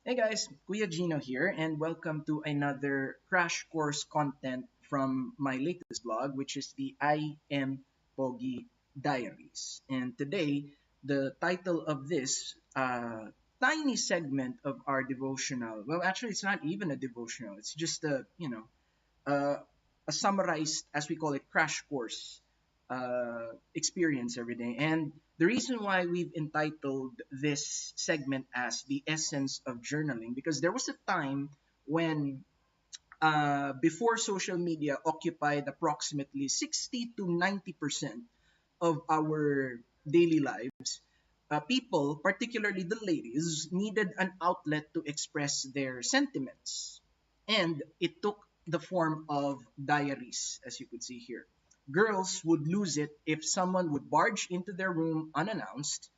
Hey guys, Kuya Gino here, and welcome to another crash course content from my latest blog, which is the I Am Pogi Diaries. And today, the title of this tiny segment of our devotional, well, actually, it's not even a devotional, it's just uh, a summarized, as we call it, crash course experience every day. And the reason why we've entitled this segment as the essence of journaling, because there was a time when, before social media occupied approximately 60 to 90% of our daily lives, people, particularly the ladies, needed an outlet to express their sentiments. And it took the form of diaries, as you could see here. Girls would lose it if someone would barge into their room unannounced,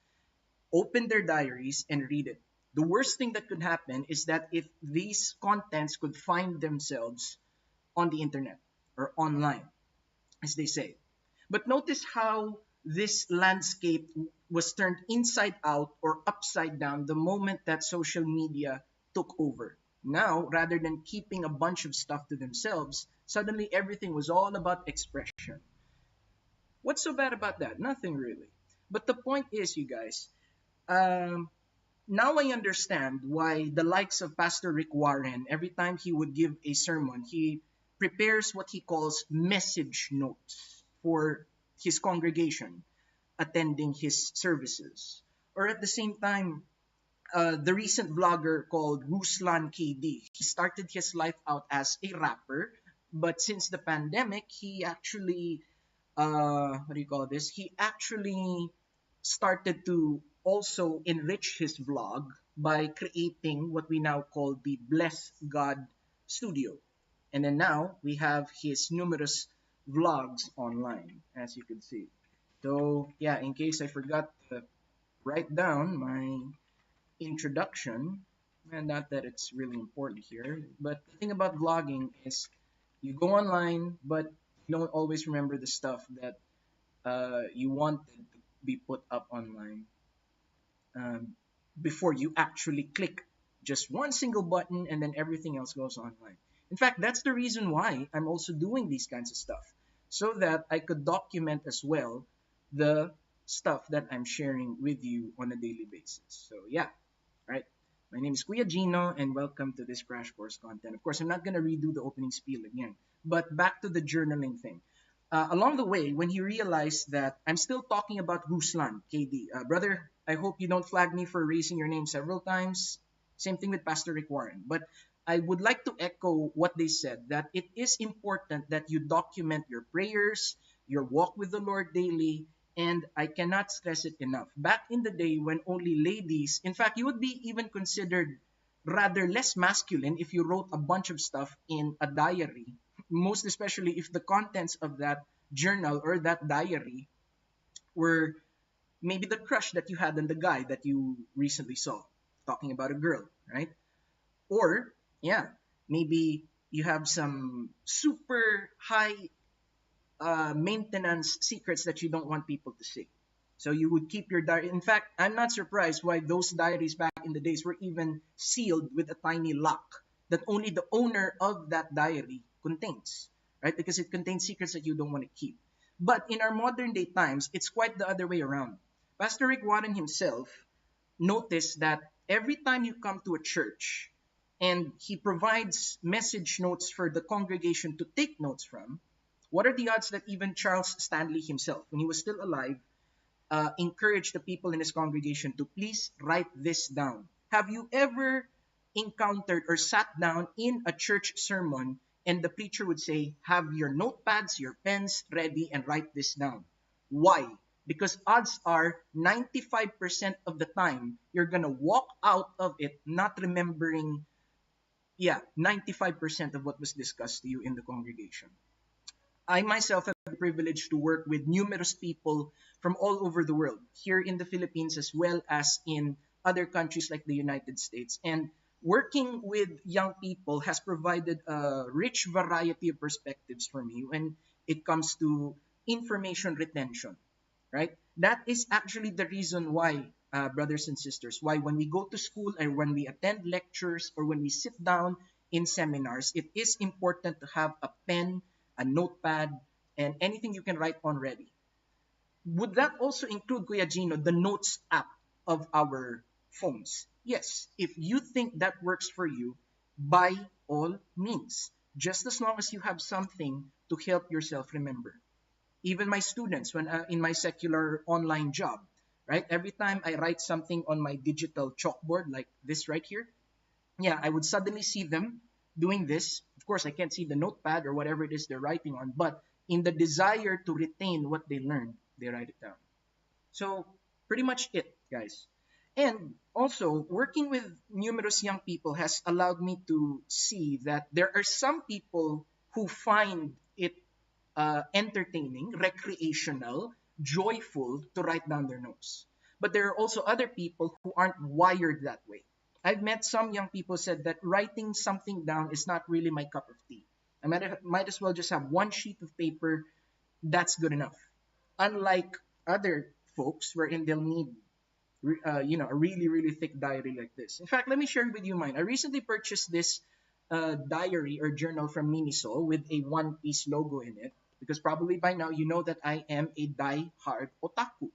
open their diaries, and read it. The worst thing that could happen is that if these contents could find themselves on the internet or online, as they say. But notice how this landscape was turned inside out or upside down the moment that social media took over. Now, rather than keeping a bunch of stuff to themselves, suddenly everything was all about expression. What's so bad about that? Nothing really. But the point is, you guys, um, now I understand why the likes of Pastor Rick Warren, every time he would give a sermon, he prepares what he calls message notes for his congregation attending his services. Or at the same time, the recent vlogger called Ruslan KD, he started his life out as a rapper, but since the pandemic, he actually, what do you call this? He actually started to also enrich his vlog by creating what we now call the Bless God Studio. And then now we have his numerous vlogs online, as you can see. So, yeah, in case I forgot to write down my introduction, and not that it's really important here, but the thing about vlogging is you go online, but you don't always remember the stuff that you wanted to be put up online um, before you actually click just one single button and then everything else goes online. In fact, that's the reason why I'm also doing these kinds of stuff so that I could document as well the stuff that I'm sharing with you on a daily basis. So, yeah, right. My name is Kuya Gino, and welcome to this crash course content. Of course, I'm not going to redo the opening spiel again, but back to the journaling thing. Along the way, when he realized that I'm still talking about Ruslan, KD, brother, I hope you don't flag me for raising your name several times. Same thing with Pastor Rick Warren. But I would like to echo what they said that it is important that you document your prayers, your walk with the Lord daily, and I cannot stress it enough. Back in the day when only ladies, in fact, you would be even considered rather less masculine if you wrote a bunch of stuff in a diary, most especially if the contents of that journal or that diary were maybe the crush that you had on the guy that you recently saw, talking about a girl, right? Or, yeah, maybe you have some super high maintenance secrets that you don't want people to see. So you would keep your diary. In fact, I'm not surprised why those diaries back in the days were even sealed with a tiny lock that only the owner of that diary contains, right? Because it contains secrets that you don't want to keep. But in our modern day times, it's quite the other way around. Pastor Rick Warren himself noticed that every time you come to a church and he provides message notes for the congregation to take notes from, what are the odds that even Charles Stanley himself, when he was still alive, encouraged the people in his congregation to please write this down? Have you ever encountered or sat down in a church sermon and the preacher would say, have your notepads, your pens ready, and write this down? Why? Because odds are 95% of the time you're going to walk out of it not remembering, yeah, 95% of what was discussed to you in the congregation. I myself have the privilege to work with numerous people from all over the world, here in the Philippines as well as in other countries like the United States. And working with young people has provided a rich variety of perspectives for me when it comes to information retention, right? That is actually the reason why brothers and sisters, why when we go to school or when we attend lectures or when we sit down in seminars, it is important to have a pen, a notepad, and anything you can write on ready. Would that also include, Kuya Gino, the Notes app of our phones? Yes, if you think that works for you, by all means, just as long as you have something to help yourself remember. Even my students, when in my secular online job, right? Every time I write something on my digital chalkboard, like this right here, yeah, I would suddenly see them doing this. Of course, I can't see the notepad or whatever it is they're writing on, but in the desire to retain what they learned, they write it down. So, pretty much it, guys. And also, working with numerous young people has allowed me to see that there are some people who find it entertaining, recreational, joyful to write down their notes. But there are also other people who aren't wired that way. I've met some young people said that writing something down is not really my cup of tea. I might as well just have one sheet of paper. That's good enough. Unlike other folks, wherein they'll need a really really thick diary like this. In fact, let me share with you mine. I recently purchased this diary or journal from Miniso with a One Piece logo in it, because probably by now you know that I am a die-hard otaku,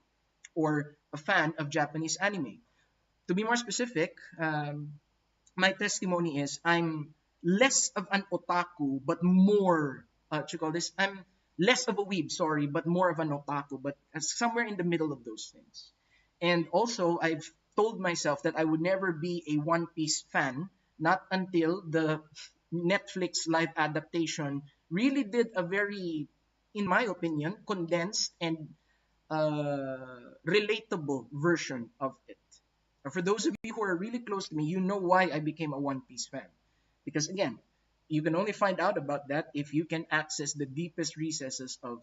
or a fan of Japanese anime. To be more specific, my testimony is I'm less of an otaku, but more, what you call this? I'm less of a weeb, sorry, but more of an otaku, but somewhere in the middle of those things. And also, I've told myself that I would never be a One Piece fan, not until the Netflix live adaptation really did a very, in my opinion, condensed and relatable version of it. For those of you who are really close to me, you know why I became a One Piece fan. Because again, you can only find out about that if you can access the deepest recesses of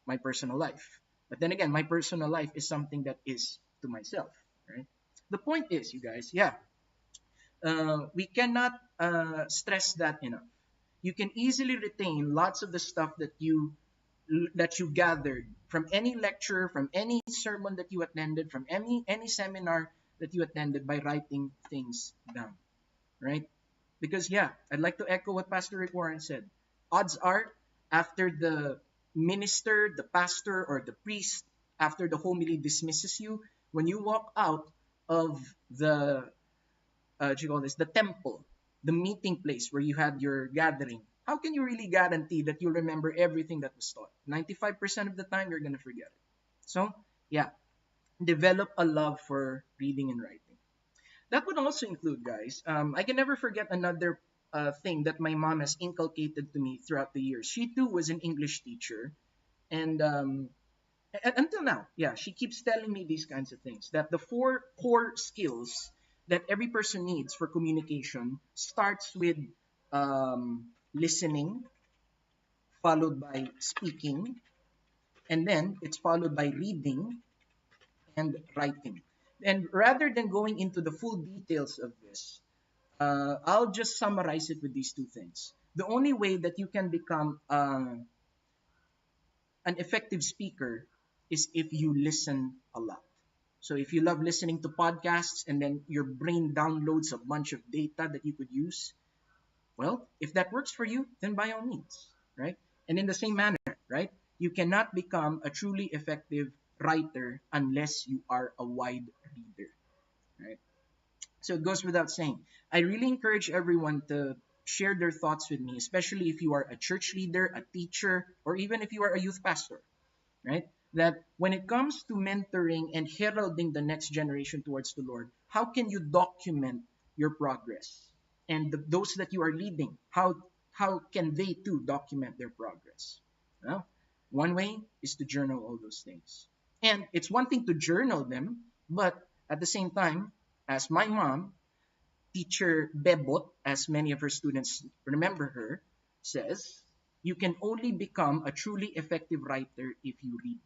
my personal life. But then again, my personal life is something that is to myself, right? The point is, you guys, yeah, we cannot stress that enough. You can easily retain lots of the stuff that you gathered from any lecture, from any sermon that you attended, from any seminar that you attended by writing things down, right? Because yeah, I'd like to echo what Pastor Rick Warren said. Odds are, after the minister, the pastor, or the priest, after the homily dismisses you, when you walk out of the what you call this, the temple, the meeting place where you had your gathering, how can you really guarantee that you'll remember everything that was taught? 95% of the time, you're going to forget it. So, yeah, develop a love for reading and writing. That would also include, guys, I can never forget another thing that my mom has inculcated to me throughout the years. She too was an English teacher. And until now, yeah, she keeps telling me these kinds of things, that the four core skills that every person needs for communication starts with listening, followed by speaking, and then it's followed by reading and writing. And rather than going into the full details of this, I'll just summarize it with these two things. The only way that you can become an effective speaker is if you listen a lot. So if you love listening to podcasts and then your brain downloads a bunch of data that you could use, well, if that works for you, then by all means, right? And in the same manner, right? You cannot become a truly effective writer unless you are a wide reader, right? So it goes without saying. I really encourage everyone to share their thoughts with me, especially if you are a church leader, a teacher, or even if you are a youth pastor, right? That when it comes to mentoring and heralding the next generation towards the Lord, how can you document your progress? And those that you are leading, how can they too document their progress? Well, one way is to journal all those things. And it's one thing to journal them, but at the same time, as my mom, teacher Bebot, as many of her students remember her, says, you can only become a truly effective writer if you read.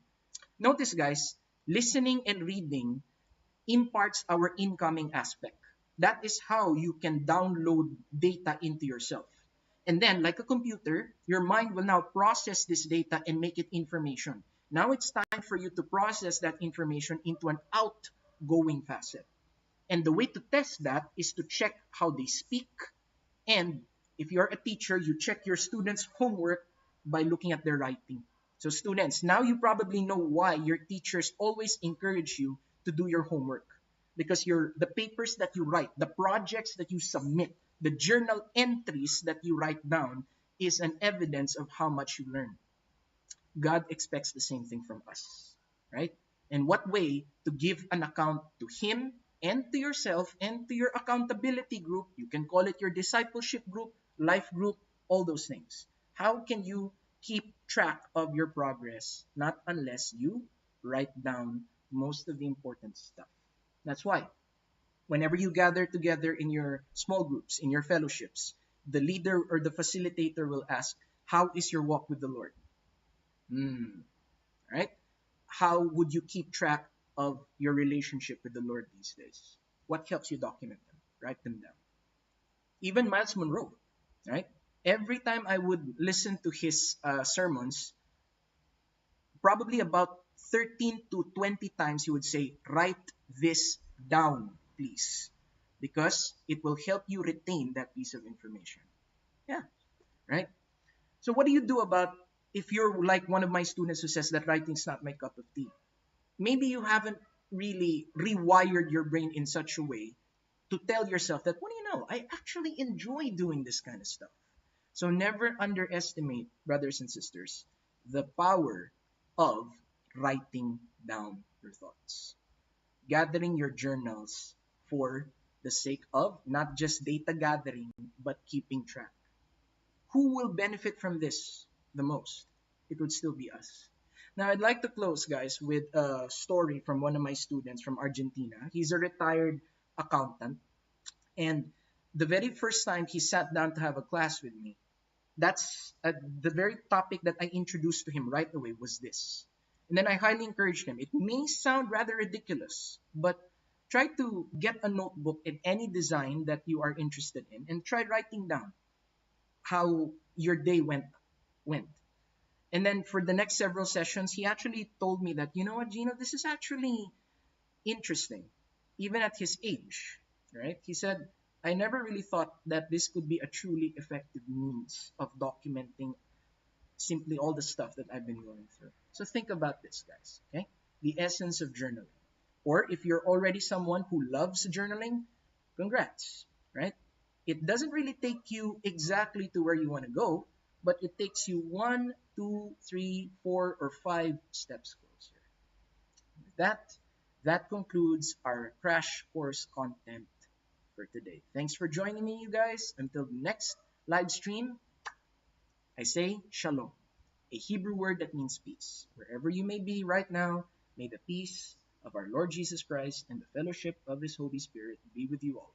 Notice, guys, listening and reading imparts our incoming aspect. That is how you can download data into yourself. And then, like a computer, your mind will now process this data and make it information. Now it's time for you to process that information into an going facet. And the way to test that is to check how they speak. And if you're a teacher, you check your students' homework by looking at their writing. So, students, now you probably know why your teachers always encourage you to do your homework. Because the papers that you write, the projects that you submit, the journal entries that you write down is an evidence of how much you learn. God expects the same thing from us, right? And what way to give an account to Him and to yourself and to your accountability group? You can call it your discipleship group, life group, all those things. How can you keep track of your progress? Not unless you write down most of the important stuff. That's why whenever you gather together in your small groups, in your fellowships, the leader or the facilitator will ask, how is your walk with the Lord? Hmm, right? How would you keep track of your relationship with the Lord these days? What helps you document them? Write them down. Even Miles Monroe, right? Every time I would listen to his sermons, probably about 13 to 20 times he would say, write this down, please, because it will help you retain that piece of information. Yeah, right? So, what do you do about if you're like one of my students who says that writing's not my cup of tea? Maybe you haven't really rewired your brain in such a way to tell yourself that, what do you know? I actually enjoy doing this kind of stuff. So never underestimate, brothers and sisters, the power of writing down your thoughts, gathering your journals for the sake of not just data gathering, but keeping track. Who will benefit from this the most? It would still be us. Now, I'd like to close, guys, with a story from one of my students from Argentina. He's a retired accountant, and the very first time he sat down to have a class with me, that's the very topic that I introduced to him right away was this. And then I highly encouraged him. It may sound rather ridiculous, but try to get a notebook in any design that you are interested in and try writing down how your day went. And then for the next several sessions, he actually told me that, you know what, Gino, this is actually interesting, even at his age, right? He said, I never really thought that this could be a truly effective means of documenting simply all the stuff that I've been going through. So think about this, guys, okay? The essence of journaling. Or if you're already someone who loves journaling, congrats, right? It doesn't really take you exactly to where you want to go, but it takes you one, two, three, four, or five steps closer. With that concludes our crash course content for today. Thanks for joining me, you guys. Until the next live stream, I say shalom, a Hebrew word that means peace. Wherever you may be right now, may the peace of our Lord Jesus Christ and the fellowship of His Holy Spirit be with you all.